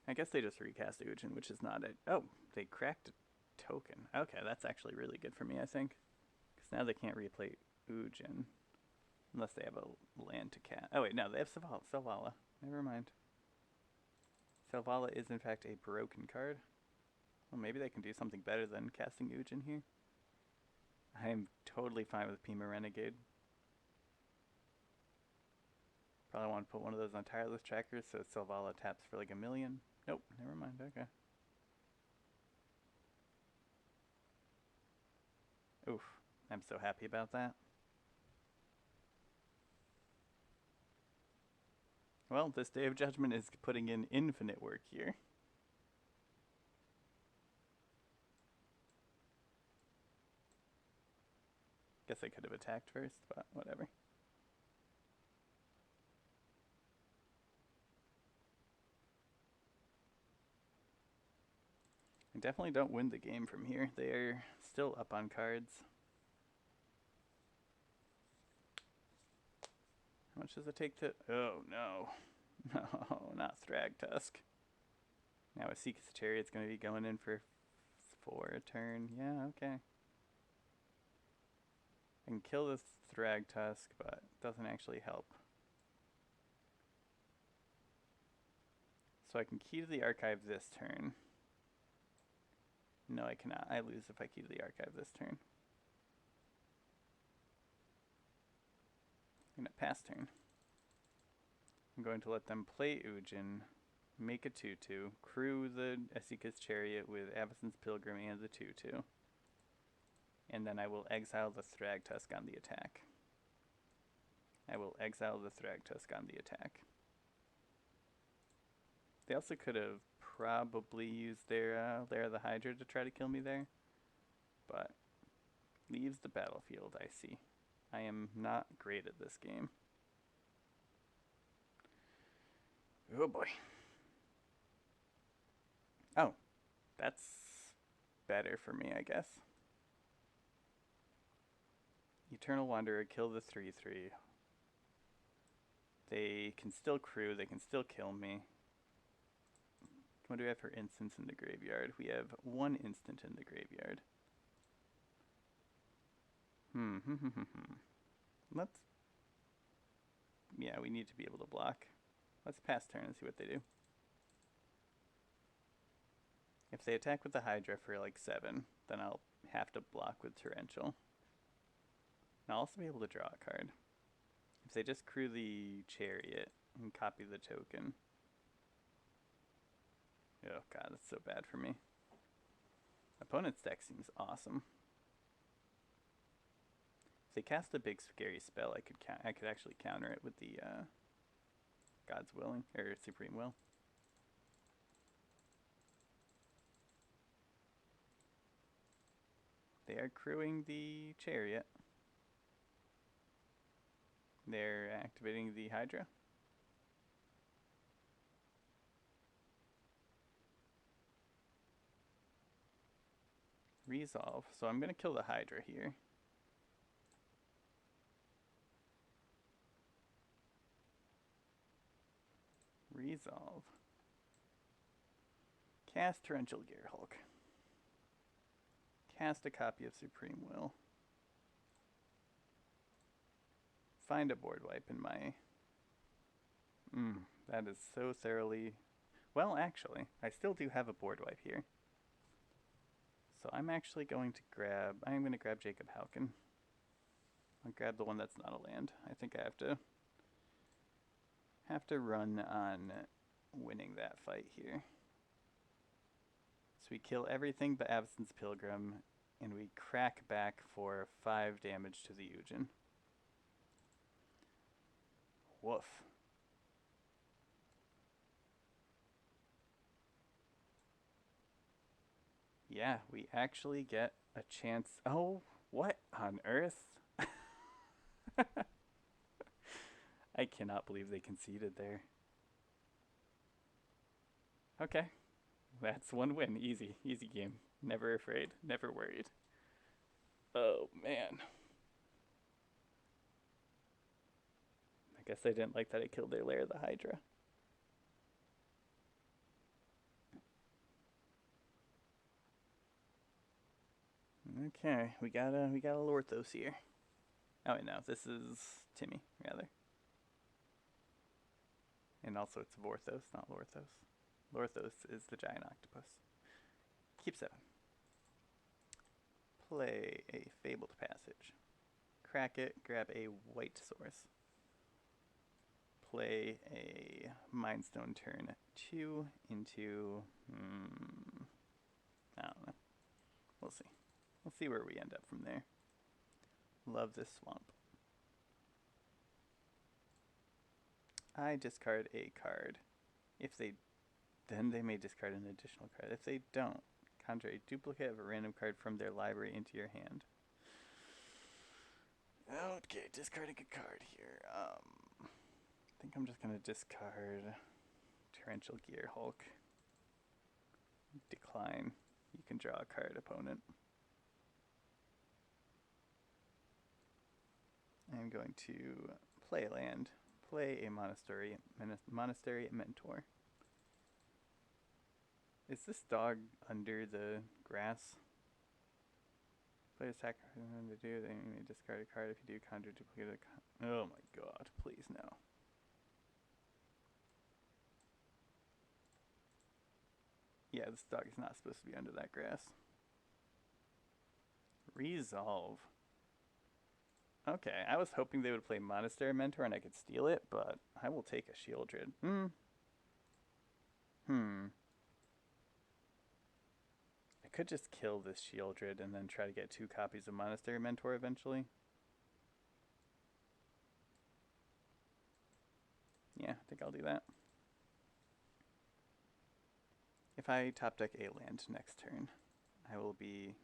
I guess they just recast Ujin, which is not it. Oh, they cracked a token. Okay, that's actually really good for me, I think. Because now they can't replay Ujin. Unless they have a land to cast. Oh wait, no, they have Selvala. Never mind. Selvala is in fact a broken card. Well, maybe they can do something better than casting Ujin here. I am totally fine with Pima Renegade. Probably want to put one of those on Tireless Trackers so Selvala taps for like 1,000,000. Nope, never mind, okay. Oof, I'm so happy about that. Well, this Day of Judgment is putting in infinite work here. Guess I could have attacked first, but whatever. I definitely don't win the game from here. They are still up on cards. How much does it take to... Oh, no. No, not Thragtusk. Now a Seek's Chariot's going to be going in for 4 a turn. Yeah, okay. I can kill this Thragtusk, but it doesn't actually help. So I can key to the archive this turn. No, I cannot. I lose if I key to the archive this turn. I'm going to pass turn. I'm going to let them play Ujin, make a 2/2, crew the Esika's Chariot with Avacyn's Pilgrim and the 2/2. And then I will exile the Thragtusk on the attack. I will exile the Thragtusk on the attack. They also could have probably used their Lair of the Hydra to try to kill me there. But leaves the battlefield, I see. I am not great at this game. Oh boy. Oh, that's better for me, I guess. Eternal Wanderer, kill the 3/3. They can still crew, they can still kill me. What do we have for instants in the graveyard? We have 1 instant in the graveyard. Let's... Yeah, we need to be able to block. Let's pass turn and see what they do. If they attack with the Hydra for like 7, then I'll have to block with Torrential. And I'll also be able to draw a card. If they just crew the Chariot and copy the token. Oh god, that's so bad for me. Opponent's deck seems awesome. If they cast a big scary spell, I could actually counter it with the God's Willing, or Supreme Will. They are crewing the Chariot. They're activating the Hydra. Resolve. So I'm going to kill the Hydra here. Resolve. Cast Torrential Gearhulk. Cast a copy of Supreme Will. Find a board wipe in my... that is so thoroughly... Well, actually, I still do have a board wipe here. So I'm actually going to grab... I'm going to grab Jacob Halkin. I'll grab the one that's not a land. I think I have to run on winning that fight here. So we kill everything but Avacyn's Pilgrim, and we crack back for 5 damage to the Ujin. Woof. Yeah, we actually get a chance. Oh, what on earth? I cannot believe they conceded there. Okay. That's 1 win. Easy. Easy game. Never afraid. Never worried. Oh, man. I guess they didn't like that I killed their Lair of the Hydra. Okay, we got a Lorthos here. Oh wait, no, this is Timmy, rather. And also it's Vorthos, not Lorthos. Lorthos is the giant octopus. Keep 7. Play a Fabled Passage. Crack it, grab a white source. Play a Mindstone turn 2 into... I don't know. We'll see. We'll see where we end up from there. Love this swamp. I discard a card. If they... Then they may discard an additional card. If they don't, conjure a duplicate of a random card from their library into your hand. Okay, discarding a card here. I think I'm just gonna discard Torrential Gear Hulk. Decline. You can draw a card, opponent. I'm going to play a land. Play a Monastery Mentor. Is this dog under the grass? Play a sacrifice to do, then you may discard a card. If you do, conjure duplicate a oh my god, please no. Yeah, this dog is not supposed to be under that grass. Resolve. Okay, I was hoping they would play Monastery Mentor and I could steal it, but I will take a Shieldred. I could just kill this Shieldred and then try to get 2 copies of Monastery Mentor eventually. Yeah, I think I'll do that. If I top deck a land next turn, I will be...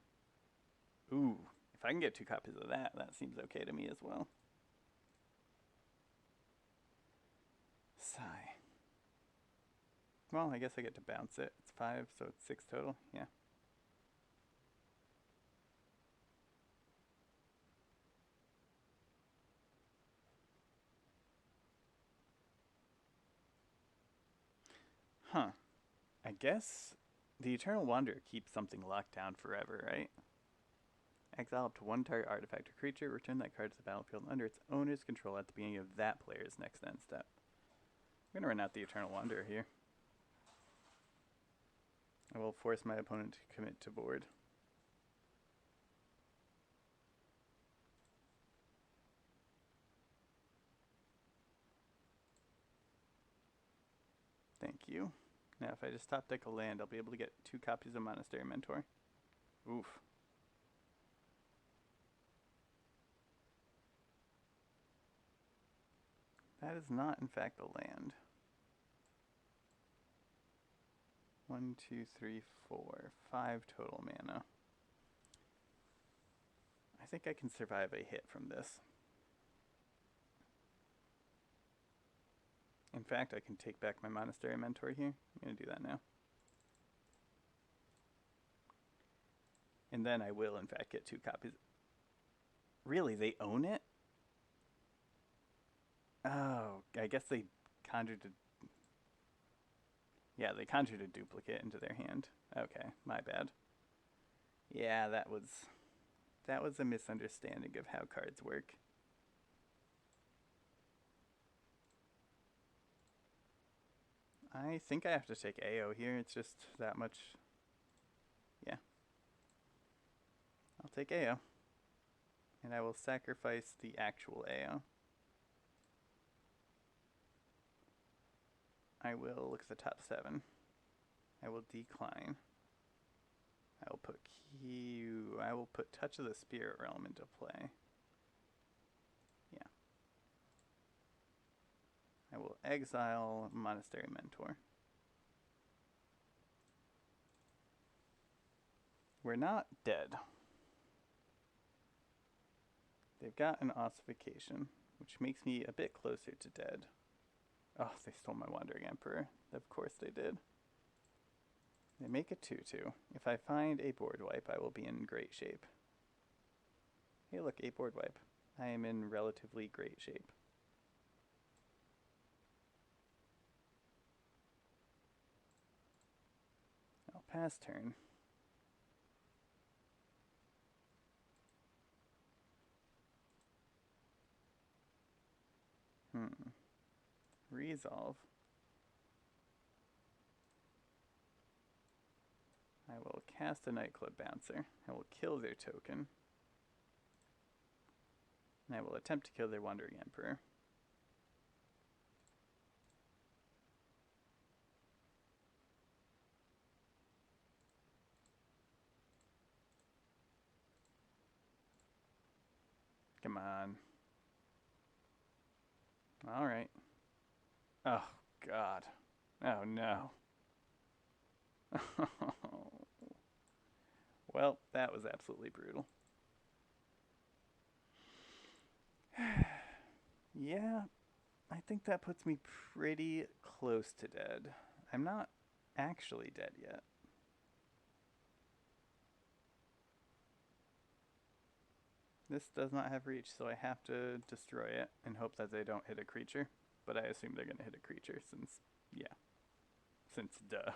Ooh, if I can get 2 copies of that, that seems okay to me as well. Sigh. Well, I guess I get to bounce it. It's 5, so it's 6 total. Yeah. Huh. I guess the Eternal Wanderer keeps something locked down forever, right? Exile up to 1 target artifact or creature, return that card to the battlefield under its owner's control at the beginning of that player's next end step. I'm going to run out the Eternal Wanderer here. I will force my opponent to commit to board. Thank you. Now if I just top deck a land, I'll be able to get 2 copies of Monastery Mentor. Oof. That is not, in fact, a land. 1, 2, 3, 4, 5 total mana. I think I can survive a hit from this. In fact, I can take back my Monastery Mentor here. I'm going to do that now. And then I will, in fact, get 2 copies. Really? They own it? Oh, I guess they conjured a... Yeah, they conjured a duplicate into their hand. Okay, my bad. Yeah, that was a misunderstanding of how cards work. I think I have to take AO here. It's just that much. Yeah. I'll take AO. And I will sacrifice the actual AO. I will look at the top 7. I will decline. I will put Q. I will put Touch of the Spirit Realm into play. Yeah. I will exile Monastery Mentor. We're not dead. They've got an ossification, which makes me a bit closer to dead. Oh, they stole my Wandering Emperor. Of course they did. They make a 2/2. If I find a board wipe, I will be in great shape. Hey look, a board wipe. I am in relatively great shape. I'll pass turn. Resolve. I will cast a nightclub bouncer. I will kill their token. And I will attempt to kill their wandering emperor. Come on. Alright. Oh, God. Oh, no. Well, that was absolutely brutal. Yeah, I think that puts me pretty close to dead. I'm not actually dead yet. This does not have reach, so I have to destroy it and hope that they don't hit a creature. But I assume they're going to hit a creature since, yeah. Since duh.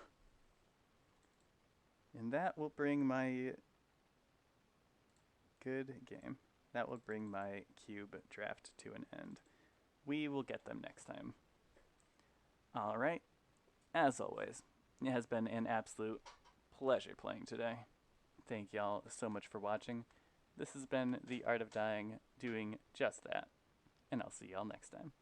And that will bring my... Good game. That will bring my cube draft to an end. We will get them next time. Alright. As always, it has been an absolute pleasure playing today. Thank y'all so much for watching. This has been the Art of Dying doing just that. And I'll see y'all next time.